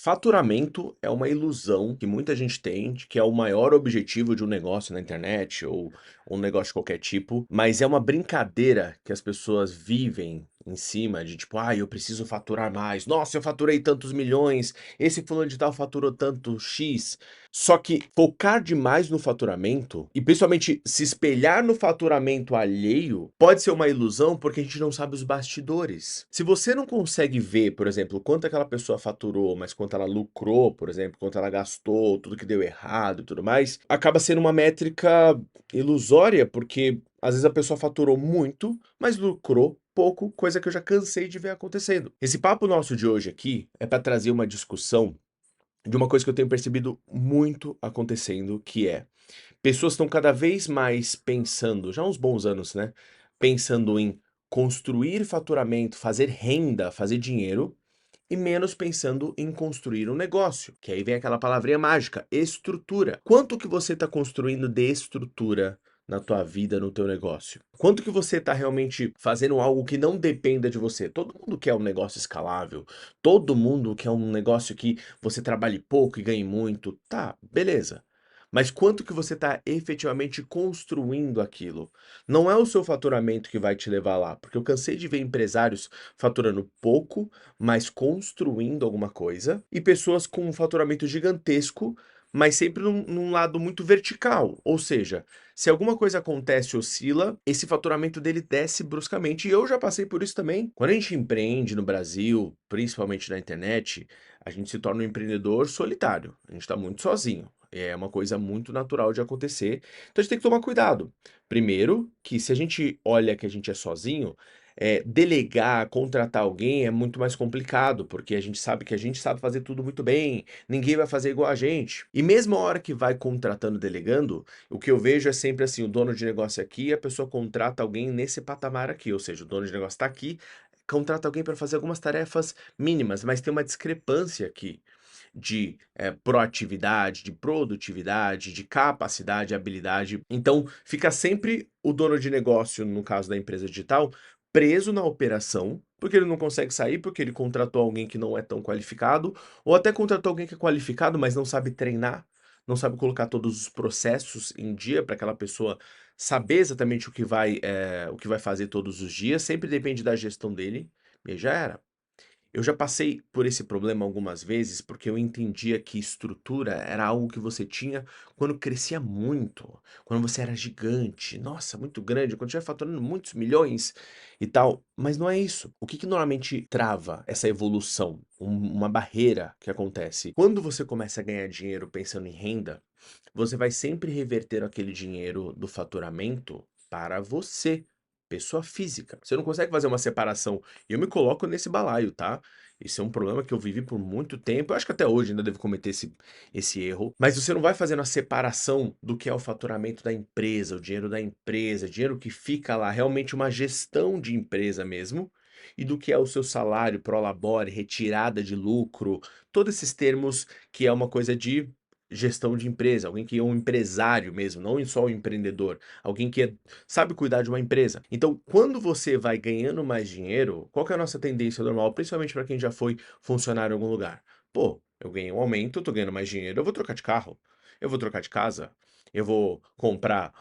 Faturamento é uma ilusão que muita gente tem de que é o maior objetivo de um negócio na internet ou um negócio de qualquer tipo, mas é uma brincadeira que as pessoas vivem em cima de tipo, ah, eu preciso faturar mais. Nossa, eu faturei tantos milhões, esse fulano de tal faturou tanto X. Só que focar demais no faturamento e principalmente se espelhar no faturamento alheio pode ser uma ilusão porque a gente não sabe os bastidores. Se você não consegue ver, por exemplo, quanto aquela pessoa faturou, mas quanto ela lucrou, por exemplo, quanto ela gastou, tudo que deu errado e tudo mais, acaba sendo uma métrica ilusória, porque às vezes a pessoa faturou muito, mas lucrou pouco, coisa que eu já cansei de ver acontecendo. Esse papo nosso de hoje aqui é para trazer uma discussão de uma coisa que eu tenho percebido muito acontecendo, que é pessoas estão cada vez mais pensando, já há uns bons anos, né? Pensando em construir faturamento, fazer renda, fazer dinheiro, e menos pensando em construir um negócio. Que aí vem aquela palavrinha mágica, estrutura. Quanto que você está construindo de estrutura na tua vida, no teu negócio? Quanto que você está realmente fazendo algo que não dependa de você? Todo mundo quer um negócio escalável, todo mundo quer um negócio que você trabalhe pouco e ganhe muito. Tá, beleza. Mas quanto que você está efetivamente construindo aquilo? Não é o seu faturamento que vai te levar lá, porque eu cansei de ver empresários faturando pouco, mas construindo alguma coisa, e pessoas com um faturamento gigantesco, mas sempre num lado muito vertical. Ou seja, se alguma coisa acontece, oscila, esse faturamento dele desce bruscamente. E eu já passei por isso também. Quando a gente empreende no Brasil, principalmente na internet, a gente se torna um empreendedor solitário. A gente está muito sozinho. É uma coisa muito natural de acontecer. Então a gente tem que tomar cuidado. Primeiro, que se a gente olha que a gente é sozinho, delegar, contratar alguém é muito mais complicado, porque a gente sabe que a gente sabe fazer tudo muito bem, ninguém vai fazer igual a gente. E mesmo a hora que vai contratando, delegando, o que eu vejo é sempre assim, o dono de negócio aqui, a pessoa contrata alguém nesse patamar aqui, ou seja, o dono de negócio está aqui, contrata alguém para fazer algumas tarefas mínimas, mas tem uma discrepância aqui de proatividade, de produtividade, de capacidade, habilidade. Então, fica sempre o dono de negócio, no caso da empresa digital, preso na operação, porque ele não consegue sair, porque ele contratou alguém que não é tão qualificado, ou até contratou alguém que é qualificado, mas não sabe treinar, não sabe colocar todos os processos em dia para aquela pessoa saber exatamente o que vai fazer todos os dias, sempre depende da gestão dele, e aí já era. Eu já passei por esse problema algumas vezes, porque eu entendia que estrutura era algo que você tinha quando crescia muito, quando você era gigante, nossa, muito grande, quando estiver faturando muitos milhões e tal. Mas não é isso. O que que normalmente trava essa evolução? Uma barreira que acontece. Quando você começa a ganhar dinheiro pensando em renda, você vai sempre reverter aquele dinheiro do faturamento para você, pessoa física. Você não consegue fazer uma separação. E eu me coloco nesse balaio, tá? Isso é um problema que eu vivi por muito tempo. Eu acho que até hoje ainda devo cometer esse erro. Mas você não vai fazendo a separação do que é o faturamento da empresa, o dinheiro da empresa, dinheiro que fica lá, realmente uma gestão de empresa mesmo, e do que é o seu salário, prolabore, retirada de lucro, todos esses termos que é uma coisa de gestão de empresa, alguém que é um empresário mesmo, não só um empreendedor, alguém que sabe cuidar de uma empresa. Então, quando você vai ganhando mais dinheiro, qual que é a nossa tendência normal, principalmente para quem já foi funcionário em algum lugar? Pô, eu ganhei um aumento, eu tô ganhando mais dinheiro, eu vou trocar de carro, eu vou trocar de casa, eu vou comprar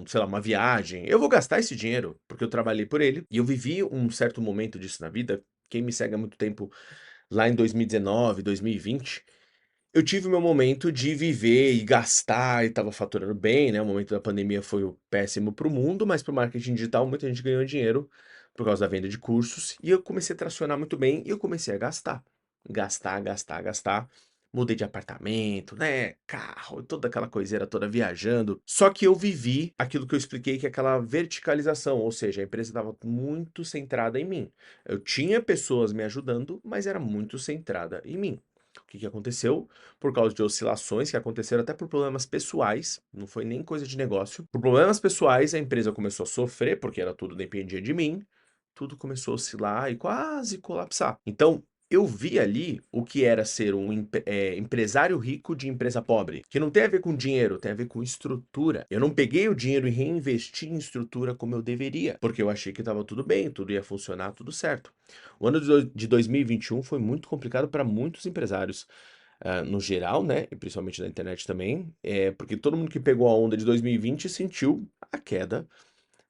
sei lá, uma viagem, eu vou gastar esse dinheiro, porque eu trabalhei por ele, e eu vivi um certo momento disso na vida. Quem me segue há muito tempo, lá em 2019, 2020, eu tive o meu momento de viver e gastar e estava faturando bem, né? O momento da pandemia foi o péssimo para o mundo, mas para o marketing digital muita gente ganhou dinheiro por causa da venda de cursos e eu comecei a tracionar muito bem e eu comecei a gastar. Gastar, gastar, gastar. Mudei de apartamento, né? Carro, toda aquela coiseira toda viajando. Só que eu vivi aquilo que eu expliquei, que é aquela verticalização, ou seja, a empresa estava muito centrada em mim. Eu tinha pessoas me ajudando, mas era muito centrada em mim. O que que aconteceu? Por causa de oscilações que aconteceram até por problemas pessoais, não foi nem coisa de negócio. Por problemas pessoais, a empresa começou a sofrer, porque era tudo dependia de mim, tudo começou a oscilar e quase colapsar. Então, eu vi ali o que era ser um empresário rico de empresa pobre, que não tem a ver com dinheiro, tem a ver com estrutura. Eu não peguei o dinheiro e reinvesti em estrutura como eu deveria, porque eu achei que estava tudo bem, tudo ia funcionar, tudo certo. O ano de 2021 foi muito complicado para muitos empresários, no geral, né, e principalmente na internet também, porque todo mundo que pegou a onda de 2020 sentiu a queda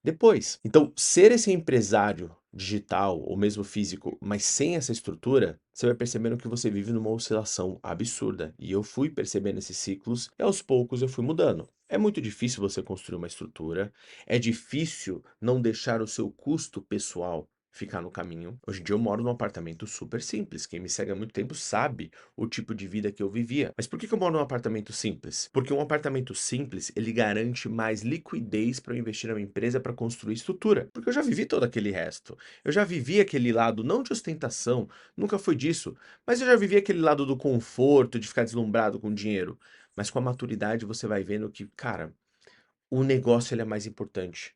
depois. Então, ser esse empresário digital ou mesmo físico, mas sem essa estrutura, você vai percebendo que você vive numa oscilação absurda. E eu fui percebendo esses ciclos e aos poucos eu fui mudando. É muito difícil você construir uma estrutura, é difícil não deixar o seu custo pessoal ficar no caminho. Hoje em dia eu moro num apartamento super simples. Quem me segue há muito tempo sabe o tipo de vida que eu vivia. Mas por que eu moro num apartamento simples? Porque um apartamento simples, ele garante mais liquidez para eu investir na minha empresa para construir estrutura. Porque eu já vivi todo aquele resto. Eu já vivi aquele lado não de ostentação, nunca foi disso, mas eu já vivi aquele lado do conforto, de ficar deslumbrado com dinheiro. Mas com a maturidade você vai vendo que, cara, o negócio ele é mais importante.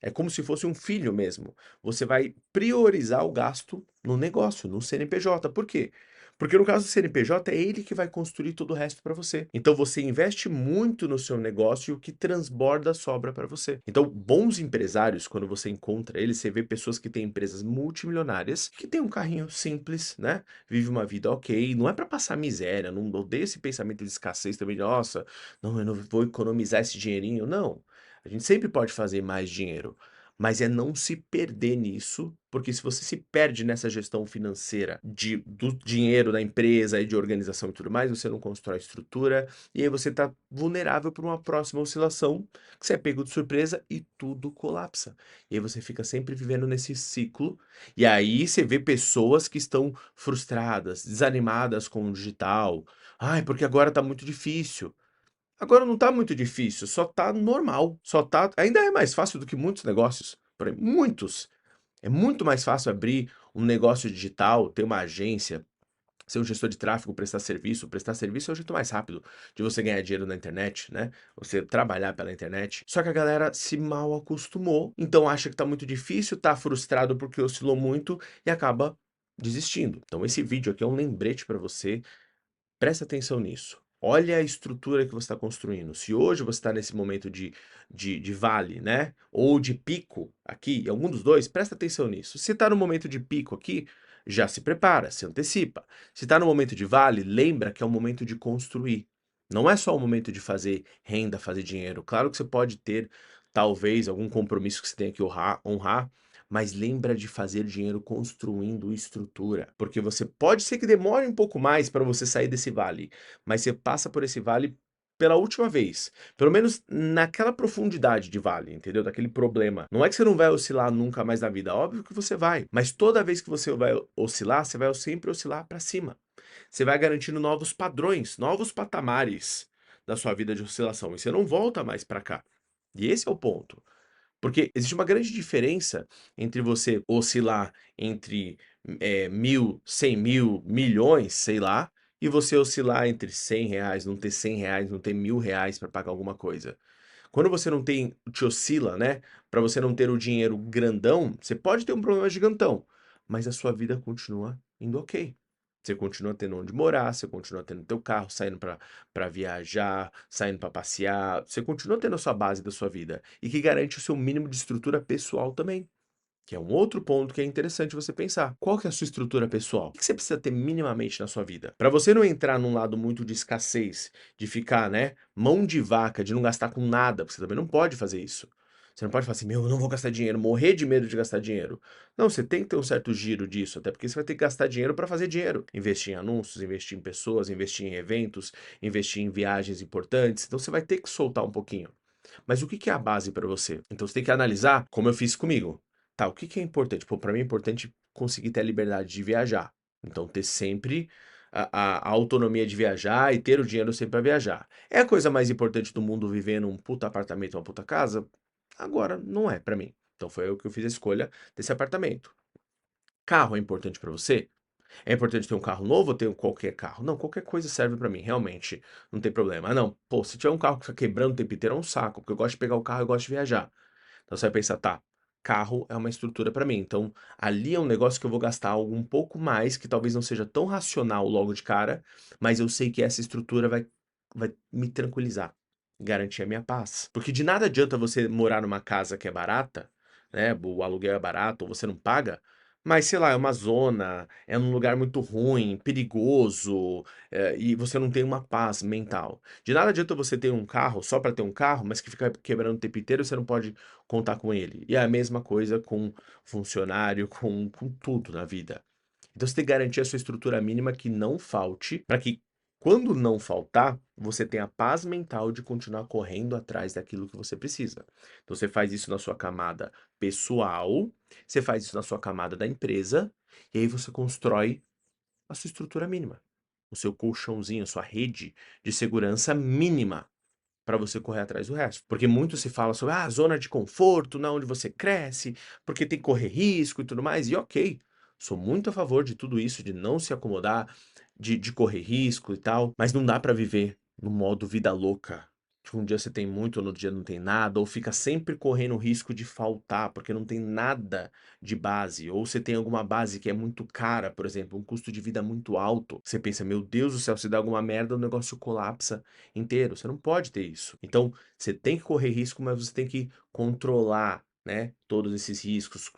É como se fosse um filho mesmo. Você vai priorizar o gasto no negócio, no CNPJ. Por quê? Porque no caso do CNPJ é ele que vai construir todo o resto para você. Então você investe muito no seu negócio e o que transborda sobra para você. Então, bons empresários, quando você encontra eles, você vê pessoas que têm empresas multimilionárias, que têm um carrinho simples, né? Vive uma vida ok, não é para passar miséria, não odeio esse pensamento de escassez também, nossa, não, eu não vou economizar esse dinheirinho. Não. A gente sempre pode fazer mais dinheiro, mas é não se perder nisso, porque se você se perde nessa gestão financeira do dinheiro da empresa e de organização e tudo mais, você não constrói estrutura, e aí você está vulnerável para uma próxima oscilação, que você é pego de surpresa e tudo colapsa. E aí você fica sempre vivendo nesse ciclo, e aí você vê pessoas que estão frustradas, desanimadas com o digital. Ai, porque agora está muito difícil. Agora não tá muito difícil, só tá normal, só tá ainda é mais fácil do que muitos negócios, porém muitos. É muito mais fácil abrir um negócio digital, ter uma agência, ser um gestor de tráfego, prestar serviço. Prestar serviço é o jeito mais rápido de você ganhar dinheiro na internet, né? Você trabalhar pela internet. Só que a galera se mal acostumou, então acha que tá muito difícil, tá frustrado porque oscilou muito e acaba desistindo. Então esse vídeo aqui é um lembrete para você. Presta atenção nisso. Olha a estrutura que você está construindo. Se hoje você está nesse momento de vale, né? Ou de pico aqui, algum dos dois, presta atenção nisso. Se está no momento de pico aqui, já se prepara, se antecipa. Se está no momento de vale, lembra que é o momento de construir. Não é só o momento de fazer renda, fazer dinheiro. Claro que você pode ter, talvez, algum compromisso que você tenha que honrar, mas lembra de fazer dinheiro construindo estrutura, porque você pode ser que demore um pouco mais para você sair desse vale, mas você passa por esse vale pela última vez, pelo menos naquela profundidade de vale, entendeu? Daquele problema. Não é que você não vai oscilar nunca mais na vida, óbvio que você vai, mas toda vez que você vai oscilar, você vai sempre oscilar para cima. Você vai garantindo novos padrões, novos patamares da sua vida de oscilação, e você não volta mais para cá. E esse é o ponto. Porque existe uma grande diferença entre você oscilar entre 1.000, 100.000, milhões, sei lá, e você oscilar entre R$ 100, não ter R$ 100, não ter R$ 1.000 para pagar alguma coisa. Quando você não tem, te oscila, né? Para você não ter o dinheiro grandão, você pode ter um problema gigantão, mas a sua vida continua indo ok. Você continua tendo onde morar, você continua tendo teu carro, saindo para viajar, saindo para passear, você continua tendo a sua base da sua vida e que garante o seu mínimo de estrutura pessoal também. Que é um outro ponto que é interessante você pensar. Qual que é a sua estrutura pessoal? O que você precisa ter minimamente na sua vida? Para você não entrar num lado muito de escassez, de ficar, né, mão de vaca, de não gastar com nada, porque você também não pode fazer isso. Você não pode falar assim, meu, eu não vou gastar dinheiro, morrer de medo de gastar dinheiro. Não, você tem que ter um certo giro disso, até porque você vai ter que gastar dinheiro para fazer dinheiro. Investir em anúncios, investir em pessoas, investir em eventos, investir em viagens importantes. Então você vai ter que soltar um pouquinho. Mas o que que é a base para você? Então você tem que analisar, como eu fiz comigo. Tá, o que que é importante? Pô, para mim é importante conseguir ter a liberdade de viajar. Então ter sempre a autonomia de viajar e ter o dinheiro sempre para viajar. É a coisa mais importante do mundo viver num puta apartamento, uma puta casa? Agora não é para mim. Então foi eu que eu fiz a escolha desse apartamento. Carro é importante para você? É importante ter um carro novo ou ter qualquer carro? Não, qualquer coisa serve pra mim, realmente. Não tem problema. Ah, não. Pô, se tiver um carro que fica quebrando o tempo inteiro é um saco, porque eu gosto de pegar o carro e gosto de viajar. Então você vai pensar, tá. carro é uma estrutura para mim. Então, ali é um negócio que eu vou gastar algo um pouco mais, que talvez não seja tão racional logo de cara, mas eu sei que essa estrutura vai me tranquilizar, garantir a minha paz. Porque de nada adianta você morar numa casa que é barata, né? O aluguel é barato, ou você não paga, mas sei lá, é uma zona, é num lugar muito ruim, perigoso, e você não tem uma paz mental. De nada adianta você ter um carro só para ter um carro, mas que fica quebrando o tempo inteiro, você não pode contar com ele. E é a mesma coisa com funcionário, com tudo na vida. Então você tem que garantir a sua estrutura mínima que não falte, para que quando não faltar, você tenha a paz mental de continuar correndo atrás daquilo que você precisa. Então você faz isso na sua camada pessoal, você faz isso na sua camada da empresa, e aí você constrói a sua estrutura mínima, o seu colchãozinho, a sua rede de segurança mínima para você correr atrás do resto. Porque muito se fala sobre zona de conforto, na onde você cresce, porque tem que correr risco e tudo mais. E ok, sou muito a favor de tudo isso, de não se acomodar, de correr risco e tal, mas não dá para viver no modo vida louca. Tipo, um dia você tem muito, no outro dia não tem nada, ou fica sempre correndo risco de faltar, porque não tem nada de base, ou você tem alguma base que é muito cara, por exemplo, um custo de vida muito alto. Você pensa, meu Deus do céu, se dá alguma merda, o negócio colapsa inteiro. Você não pode ter isso. Então, você tem que correr risco, mas você tem que controlar, né, todos esses riscos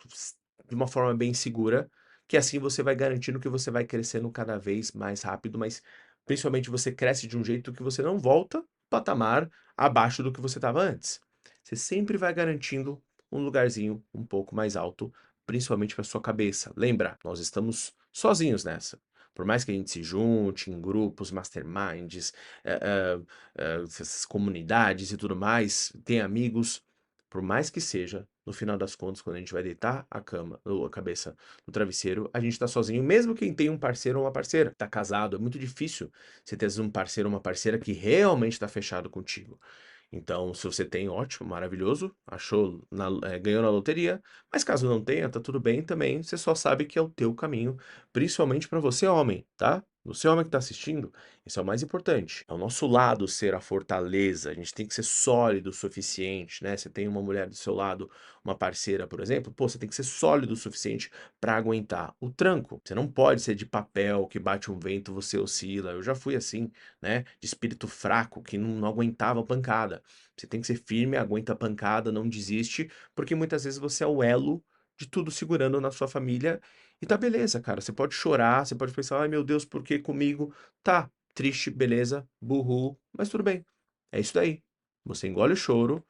de uma forma bem segura, que assim você vai garantindo que você vai crescendo cada vez mais rápido, mas principalmente você cresce de um jeito que você não volta patamar abaixo do que você estava antes. Você sempre vai garantindo um lugarzinho um pouco mais alto, principalmente para sua cabeça. Lembra, nós estamos sozinhos nessa. Por mais que a gente se junte em grupos, masterminds, essas comunidades e tudo mais, tem amigos, por mais que seja, no final das contas, quando a gente vai deitar a cama, ou a cabeça no travesseiro, a gente tá sozinho, mesmo quem tem um parceiro ou uma parceira. Tá casado, é muito difícil você ter um parceiro ou uma parceira que realmente tá fechado contigo. Então, se você tem, ótimo, maravilhoso, achou, ganhou na loteria, mas caso não tenha, tá tudo bem também, você só sabe que é o teu caminho, principalmente para você homem, tá? Você homem que tá assistindo, isso é o mais importante. É o nosso lado ser a fortaleza, a gente tem que ser sólido o suficiente, né? Você tem uma mulher do seu lado, uma parceira, por exemplo, pô, você tem que ser sólido o suficiente para aguentar o tranco. Você não pode ser de papel que bate um vento, você oscila. Eu já fui assim, né? De espírito fraco, que não aguentava pancada. Você tem que ser firme, aguenta a pancada, não desiste, porque muitas vezes você é o elo de tudo segurando na sua família e tá beleza, cara. Você pode chorar, você pode pensar, ai meu Deus, por que comigo? Tá, triste, beleza, burro, mas tudo bem. É isso daí. Você engole o choro,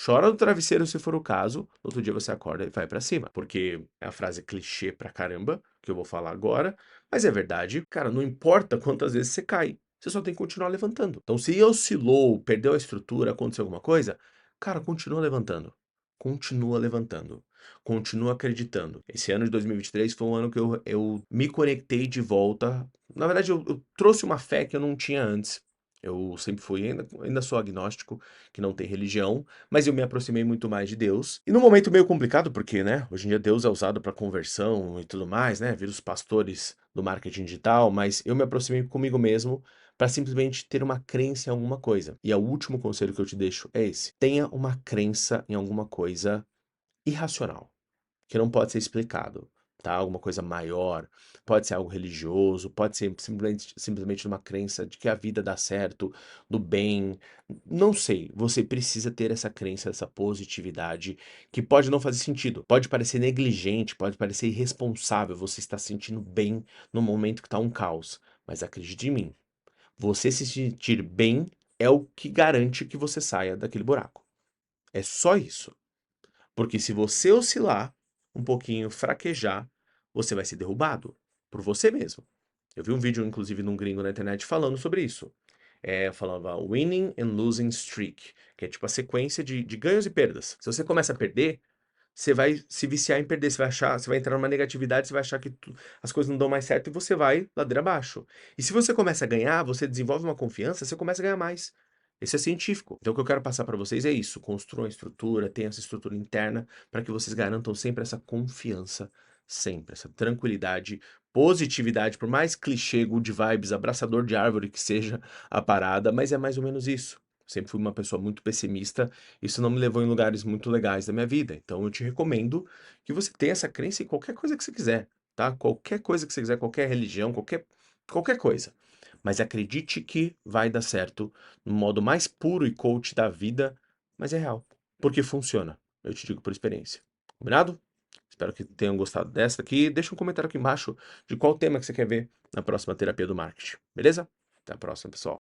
chora no travesseiro se for o caso, no outro dia você acorda e vai pra cima. Porque é a frase clichê pra caramba, que eu vou falar agora, mas é verdade. Cara, não importa quantas vezes você cai, você só tem que continuar levantando. Então, se oscilou, perdeu a estrutura, aconteceu alguma coisa, cara, continua levantando. Continua levantando. Continua acreditando. Esse ano de 2023 foi um ano que eu me conectei de volta. Na verdade, eu trouxe uma fé que eu não tinha antes. Eu sempre fui, ainda sou agnóstico, que não tem religião, mas eu me aproximei muito mais de Deus. E num momento meio complicado, porque, né, hoje em dia Deus é usado para conversão e tudo mais, né, vira os pastores do marketing digital, mas eu me aproximei comigo mesmo para simplesmente ter uma crença em alguma coisa. E o último conselho que eu te deixo é esse: tenha uma crença em alguma coisa irracional, que não pode ser explicado, tá? Alguma coisa maior, pode ser algo religioso, pode ser simplesmente uma crença de que a vida dá certo, do bem, não sei. Você precisa ter essa crença, essa positividade, que pode não fazer sentido, pode parecer negligente, pode parecer irresponsável, você está se sentindo bem no momento que está um caos, mas acredite em mim, você se sentir bem é o que garante que você saia daquele buraco. É só isso. Porque se você oscilar um pouquinho, fraquejar, você vai ser derrubado por você mesmo. Eu vi um vídeo, inclusive, num gringo na internet falando sobre isso. Falava winning and losing streak, que é tipo a sequência de ganhos e perdas. Se você começa a perder, você vai se viciar em perder, você vai achar, você vai entrar numa negatividade, você vai achar que as coisas não dão mais certo e você vai ladeira abaixo. E se você começa a ganhar, você desenvolve uma confiança, você começa a ganhar mais. Isso é científico. Então o que eu quero passar para vocês é isso: construam a estrutura, tenham essa estrutura interna para que vocês garantam sempre essa confiança, sempre essa tranquilidade, positividade, por mais clichê, good vibes, abraçador de árvore que seja a parada, mas é mais ou menos isso. Sempre fui uma pessoa muito pessimista, isso não me levou em lugares muito legais da minha vida. Então eu te recomendo que você tenha essa crença em qualquer coisa que você quiser, tá? Qualquer coisa que você quiser, qualquer religião, qualquer coisa. Mas acredite que vai dar certo no modo mais puro e coach da vida, mas é real. Porque funciona. Eu te digo por experiência. Combinado? Espero que tenham gostado dessa aqui. Deixa um comentário aqui embaixo de qual tema que você quer ver na próxima terapia do marketing. Beleza? Até a próxima, pessoal.